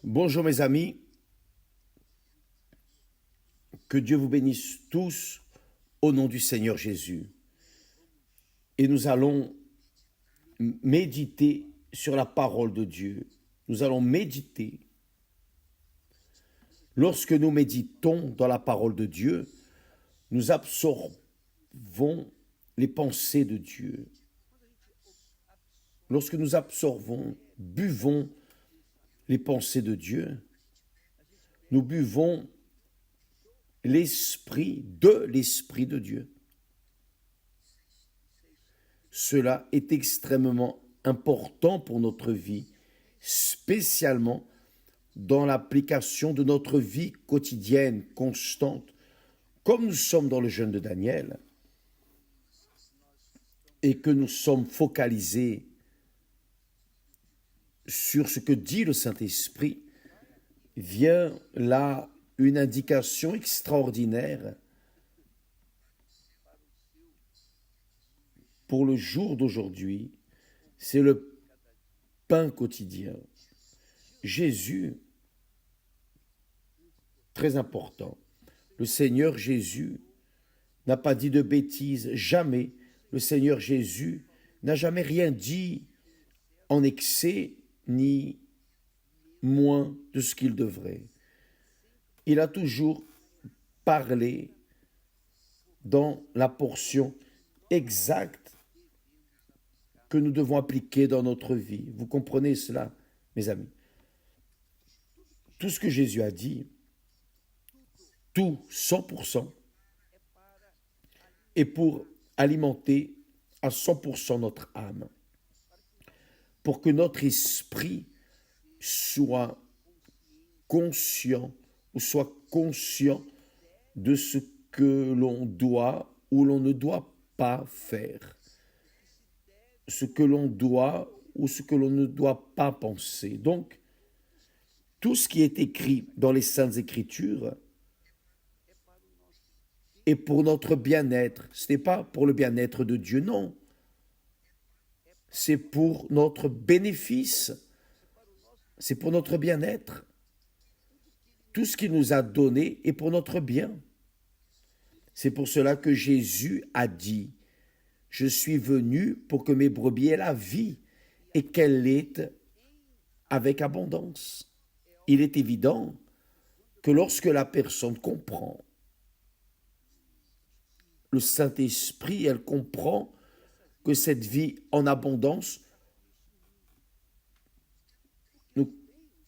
Bonjour mes amis, que Dieu vous bénisse tous au nom du Seigneur Jésus. Et nous allons méditer sur la parole de Dieu. Nous allons méditer. Lorsque nous méditons dans la parole de Dieu, nous absorbons les pensées de Dieu. Lorsque nous absorbons, buvons les pensées de Dieu, nous buvons l'esprit de Dieu. Cela est extrêmement important pour notre vie, spécialement dans l'application de notre vie quotidienne, constante, comme nous sommes dans le jeûne de Daniel, et que nous sommes focalisés sur ce que dit le Saint-Esprit, vient là une indication extraordinaire pour le jour d'aujourd'hui. C'est le pain quotidien. Jésus, très important, le Seigneur Jésus n'a pas dit de bêtises, jamais. Le Seigneur Jésus n'a jamais rien dit en excès ni moins de ce qu'il devrait. Il a toujours parlé dans la portion exacte que nous devons appliquer dans notre vie. Vous comprenez cela, mes amis? Tout ce que Jésus a dit, tout, 100%, est pour alimenter à 100% notre âme, pour que notre esprit soit conscient ou soit conscient de ce que l'on doit ou l'on ne doit pas faire, ce que l'on doit ou ce que l'on ne doit pas penser. Donc, tout ce qui est écrit dans les Saintes Écritures est pour notre bien-être. Ce n'est pas pour le bien-être de Dieu, non. C'est pour notre bénéfice. C'est pour notre bien-être. Tout ce qu'il nous a donné est pour notre bien. C'est pour cela que Jésus a dit, « Je suis venu pour que mes brebis aient la vie et qu'elle l'ait avec abondance. » Il est évident que lorsque la personne comprend le Saint-Esprit, elle comprend que cette vie en abondance ne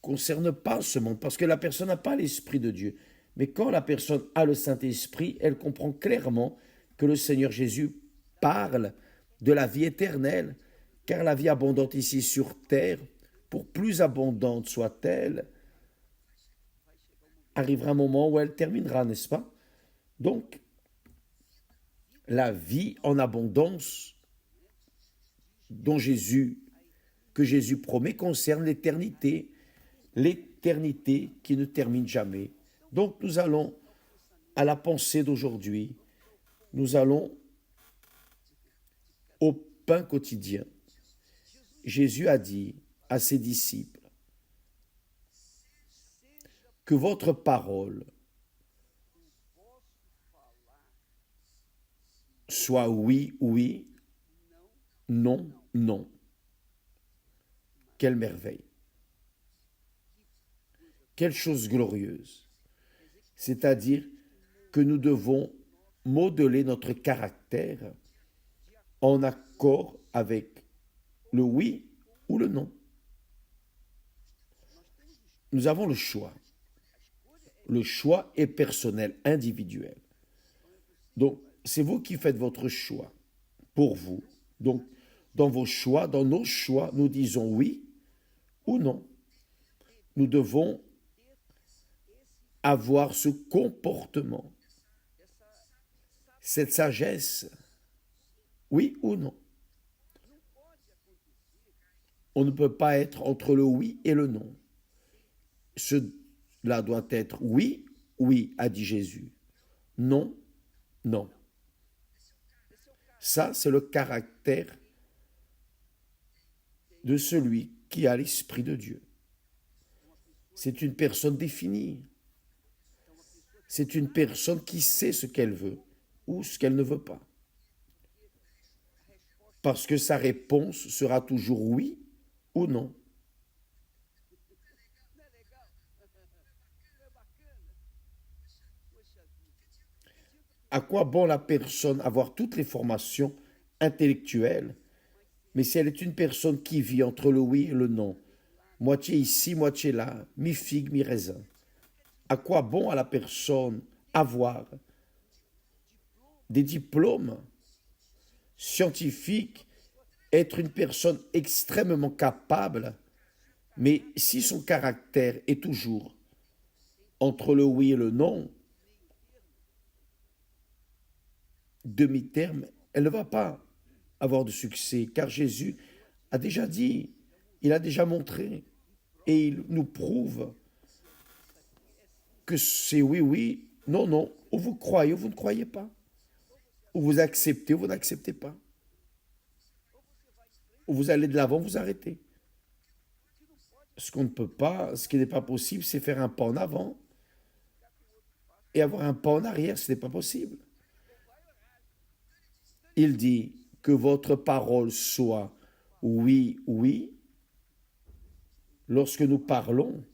concerne pas ce monde, parce que la personne n'a pas l'Esprit de Dieu. Mais quand la personne a le Saint-Esprit, elle comprend clairement que le Seigneur Jésus parle de la vie éternelle, car la vie abondante ici sur terre, pour plus abondante soit-elle, arrivera un moment où elle terminera, n'est-ce pas? Donc, la vie en abondance que Jésus promet concerne l'éternité qui ne termine jamais. Donc nous allons à la pensée d'aujourd'hui, nous allons au pain quotidien. Jésus a dit à ses disciples, que votre parole soit oui, oui, non, non. Quelle merveille! Quelle chose glorieuse! C'est-à-dire que nous devons modeler notre caractère en accord avec le oui ou le non. Nous avons le choix. Le choix est personnel, individuel. Donc, c'est vous qui faites votre choix pour vous. Donc, dans vos choix, dans nos choix, nous disons oui ou non. Nous devons avoir ce comportement, cette sagesse, oui ou non. On ne peut pas être entre le oui et le non. Cela doit être oui, oui, a dit Jésus. Non, non. Ça, c'est le caractère de celui qui a l'Esprit de Dieu. C'est une personne définie. C'est une personne qui sait ce qu'elle veut ou ce qu'elle ne veut pas. Parce que sa réponse sera toujours oui ou non. À quoi bon la personne avoir toutes les formations intellectuelles, mais si elle est une personne qui vit entre le oui et le non, moitié ici, moitié là, mi-figue, mi-raisin, à quoi bon à la personne avoir des diplômes scientifiques, être une personne extrêmement capable, mais si son caractère est toujours entre le oui et le non, demi-terme, elle ne va pas avoir de succès, car Jésus a déjà dit, il a déjà montré, et il nous prouve que c'est oui, oui, non, non, ou vous croyez ou vous ne croyez pas, ou vous acceptez ou vous n'acceptez pas, ou vous allez de l'avant, vous arrêtez. Ce qu'on ne peut pas, ce qui n'est pas possible, c'est faire un pas en avant et avoir un pas en arrière, ce n'est pas possible. Il dit que votre parole soit oui, oui. Lorsque nous parlons,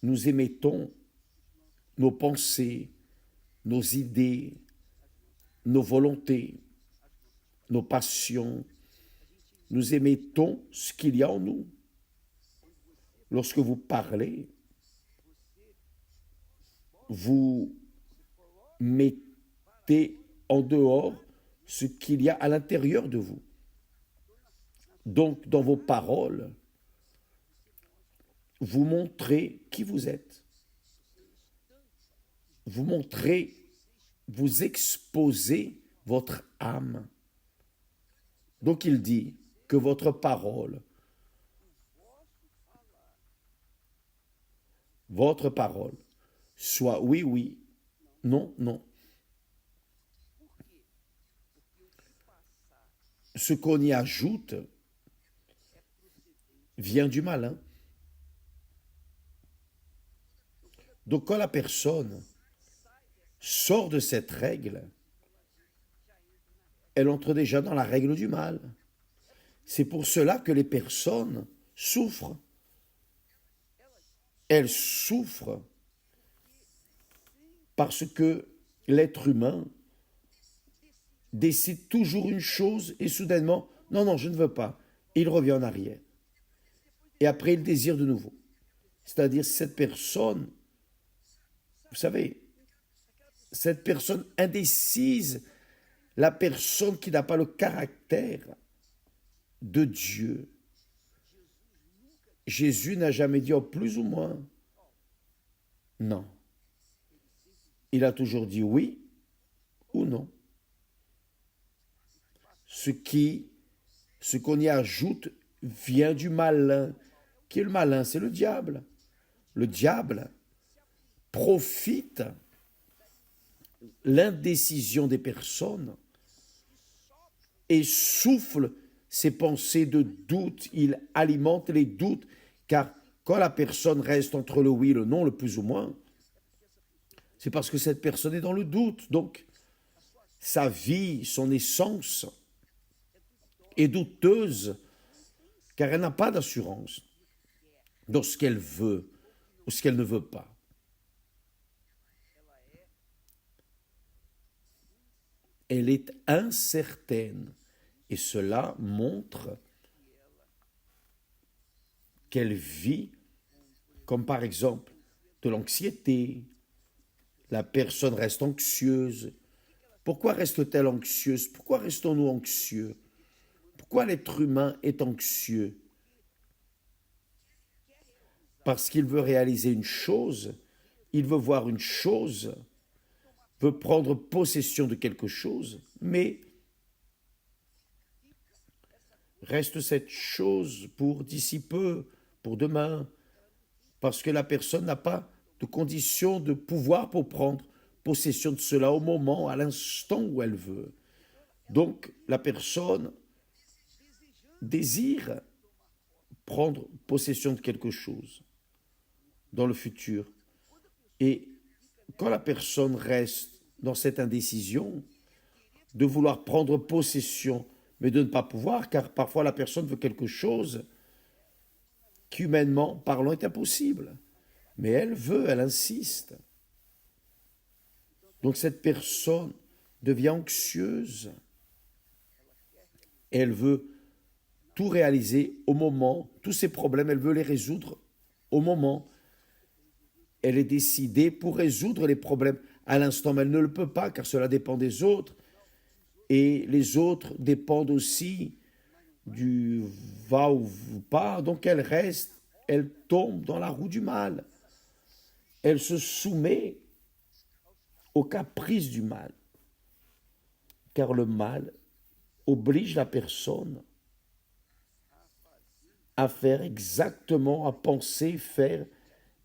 nous émettons nos pensées, nos idées, nos volontés, nos passions. Nous émettons ce qu'il y a en nous. Lorsque vous parlez, vous mettez en dehors ce qu'il y a à l'intérieur de vous. Donc, dans vos paroles, vous montrez qui vous êtes. Vous montrez, vous exposez votre âme. Donc, il dit que votre parole soit oui, oui, non, non. Ce qu'on y ajoute vient du malin. Donc quand la personne sort de cette règle, elle entre déjà dans la règle du mal. C'est pour cela que les personnes souffrent. Elles souffrent parce que l'être humain décide toujours une chose et soudainement, non, non, je ne veux pas. Et il revient en arrière. Et après, il désire de nouveau. C'est-à-dire cette personne, vous savez, cette personne indécise, la personne qui n'a pas le caractère de Dieu. Jésus n'a jamais dit en plus ou moins. Non. Il a toujours dit oui ou non. Ce qu'on y ajoute vient du malin. Qui est le malin? C'est le diable. Le diable profite l'indécision des personnes et souffle ses pensées de doute. Il alimente les doutes, car quand la personne reste entre le oui et le non, le plus ou moins, c'est parce que cette personne est dans le doute. Donc, sa vie, son essence est douteuse, car elle n'a pas d'assurance dans ce qu'elle veut ou ce qu'elle ne veut pas. Elle est incertaine et cela montre qu'elle vit comme par exemple de l'anxiété. La personne reste anxieuse. Pourquoi reste-t-elle anxieuse? Pourquoi restons-nous anxieux? Pourquoi l'être humain est anxieux? Parce qu'il veut réaliser une chose, il veut voir une chose, veut prendre possession de quelque chose, mais reste cette chose pour d'ici peu, pour demain, parce que la personne n'a pas de conditions de pouvoir pour prendre possession de cela au moment, à l'instant où elle veut. Donc la personne désire prendre possession de quelque chose. dans le futur. Et quand la personne reste dans cette indécision de vouloir prendre possession, mais de ne pas pouvoir, car parfois la personne veut quelque chose qui, humainement parlant, est impossible. Mais elle veut, elle insiste. Donc cette personne devient anxieuse. Elle veut tout réaliser au moment, tous ses problèmes, elle veut les résoudre au moment. Elle est décidée pour résoudre les problèmes à l'instant, mais elle ne le peut pas car cela dépend des autres. Et les autres dépendent aussi du va ou pas. Donc elle reste, elle tombe dans la roue du mal. Elle se soumet aux caprices du mal. Car le mal oblige la personne à faire exactement, à penser, faire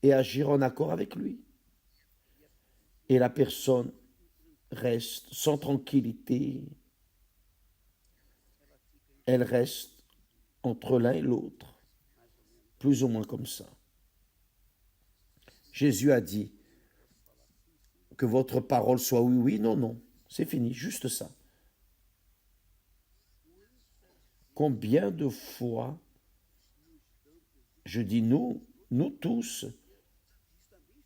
et agir en accord avec lui. Et la personne reste sans tranquillité. Elle reste entre l'un et l'autre, plus ou moins comme ça. Jésus a dit que votre parole soit oui, oui, non, non. C'est fini, juste ça. Combien de fois je dis nous tous,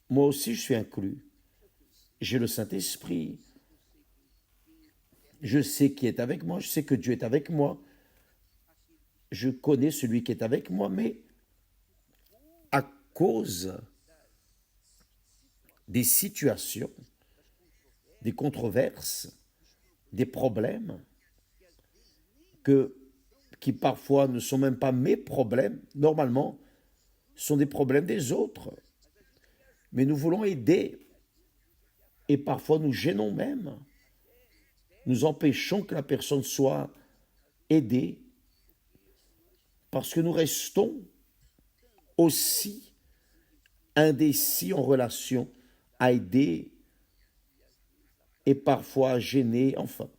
moi aussi je suis inclus. J'ai le Saint-Esprit. Je sais qui est avec moi, je sais que Dieu est avec moi. Je connais celui qui est avec moi, mais à cause des situations, des controverses, des problèmes, qui parfois ne sont même pas mes problèmes, normalement, sont des problèmes des autres. Mais nous voulons aider et parfois nous gênons même. Nous empêchons que la personne soit aidée parce que nous restons aussi indécis en relation à aider et parfois à gêner, enfin.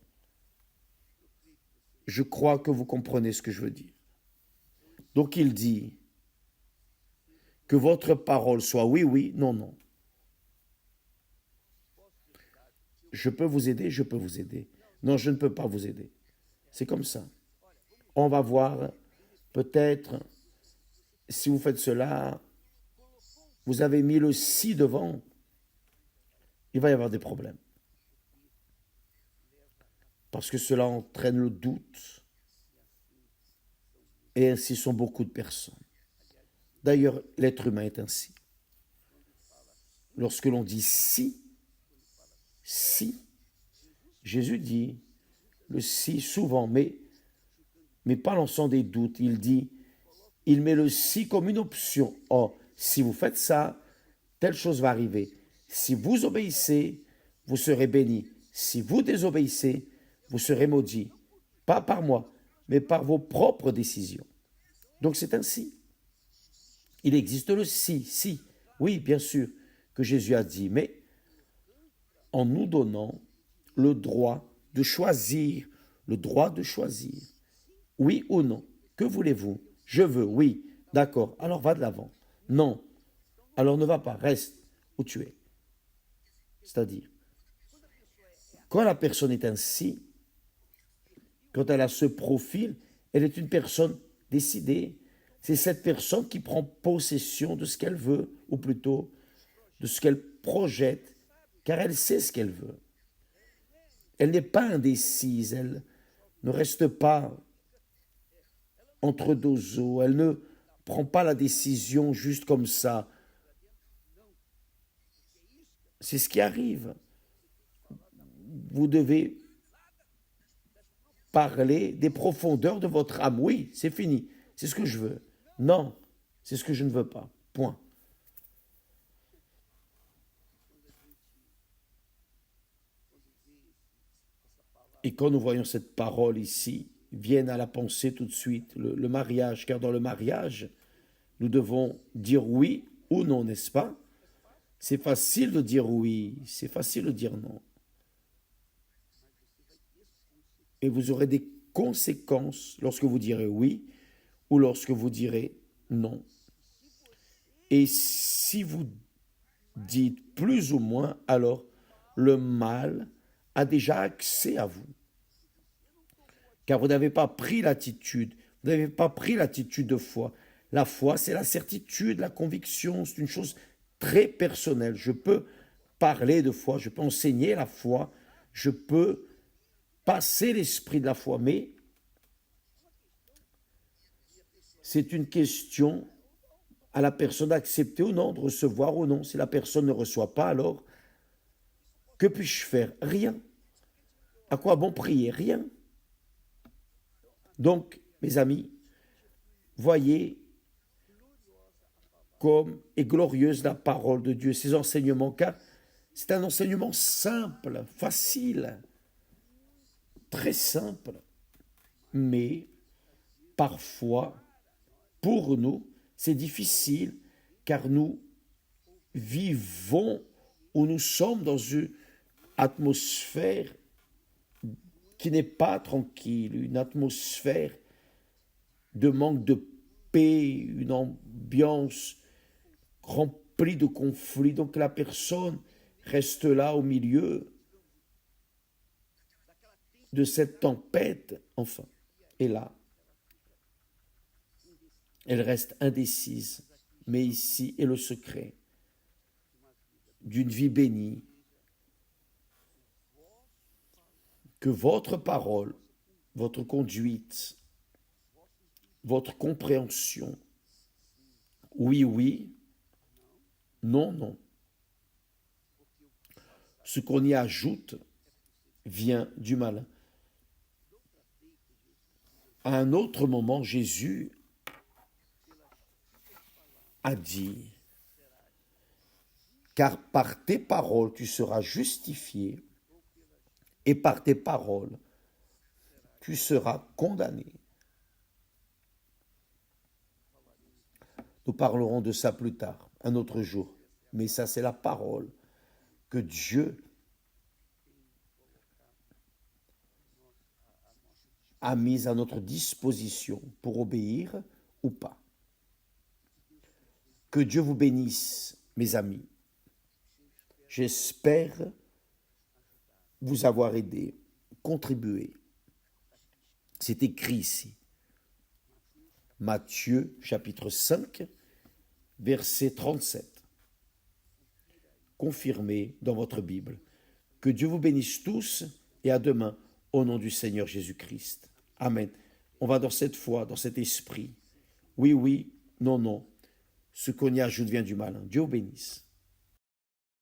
Je crois que vous comprenez ce que je veux dire. Donc il dit que votre parole soit oui, oui, non, non. Je peux vous aider, je peux vous aider. Non, je ne peux pas vous aider. C'est comme ça. On va voir, peut-être, si vous faites cela, vous avez mis le si devant, il va y avoir des problèmes. Parce que cela entraîne le doute. Et ainsi sont beaucoup de personnes. D'ailleurs, l'être humain est ainsi. Lorsque l'on dit si, Jésus dit le si souvent, mais pas lançant des doutes. Il met le si comme une option. Oh, si vous faites ça, telle chose va arriver. Si vous obéissez, vous serez bénis. Si vous désobéissez, vous serez maudits. Pas par moi, mais par vos propres décisions. Donc c'est ainsi. Il existe le si. Oui, bien sûr, que Jésus a dit, mais en nous donnant le droit de choisir, oui ou non. Que voulez-vous? Je veux, oui. D'accord, alors va de l'avant. Non, alors ne va pas, reste où tu es. C'est-à-dire, quand la personne est ainsi, quand elle a ce profil, elle est une personne décidée. C'est cette personne qui prend possession de ce qu'elle veut, ou plutôt de ce qu'elle projette, car elle sait ce qu'elle veut. Elle n'est pas indécise, elle ne reste pas entre deux eaux, elle ne prend pas la décision juste comme ça. C'est ce qui arrive. Vous devez parler des profondeurs de votre âme. Oui, c'est fini. C'est ce que je veux. Non, c'est ce que je ne veux pas. Point. Et quand nous voyons cette parole ici, viennent à la pensée tout de suite le mariage, car dans le mariage, nous devons dire oui ou non, n'est-ce pas? C'est facile de dire oui, c'est facile de dire non. Et vous aurez des conséquences lorsque vous direz oui ou lorsque vous direz non. Et si vous dites plus ou moins, alors le mal a déjà accès à vous. Car vous n'avez pas pris l'attitude, vous n'avez pas pris l'attitude de foi. La foi, c'est la certitude, la conviction, c'est une chose très personnelle. Je peux parler de foi, je peux enseigner la foi, je peux passer l'esprit de la foi, mais c'est une question à la personne d'accepter ou non, de recevoir ou non. Si la personne ne reçoit pas, alors que puis-je faire? Rien. À quoi bon prier? Rien. Donc, mes amis, voyez comme est glorieuse la parole de Dieu, ses enseignements, car c'est un enseignement simple, facile, très simple, mais parfois, pour nous, c'est difficile, car nous vivons ou nous sommes dans une atmosphère qui n'est pas tranquille, une atmosphère de manque de paix, une ambiance remplie de conflits. Donc la personne reste là au milieu de cette tempête, enfin. Et là, elle reste indécise. Mais ici est le secret d'une vie bénie, que votre parole, votre conduite, votre compréhension, oui, oui, non, non. Ce qu'on y ajoute vient du malin. À un autre moment, Jésus a dit, car par tes paroles tu seras justifié, et par tes paroles tu seras condamné. Nous parlerons de ça plus tard, un autre jour. Mais ça, c'est la parole que Dieu a mise à notre disposition pour obéir ou pas. Que Dieu vous bénisse, mes amis. J'espère vous avoir aidé, contribué. C'est écrit ici. Matthieu chapitre 5, verset 37. Confirmé dans votre Bible. Que Dieu vous bénisse tous et à demain au nom du Seigneur Jésus-Christ. Amen. On va dans cette foi, dans cet esprit. Oui, oui, non, non. Ce qu'on y ajoute vient du malin. Dieu vous bénisse.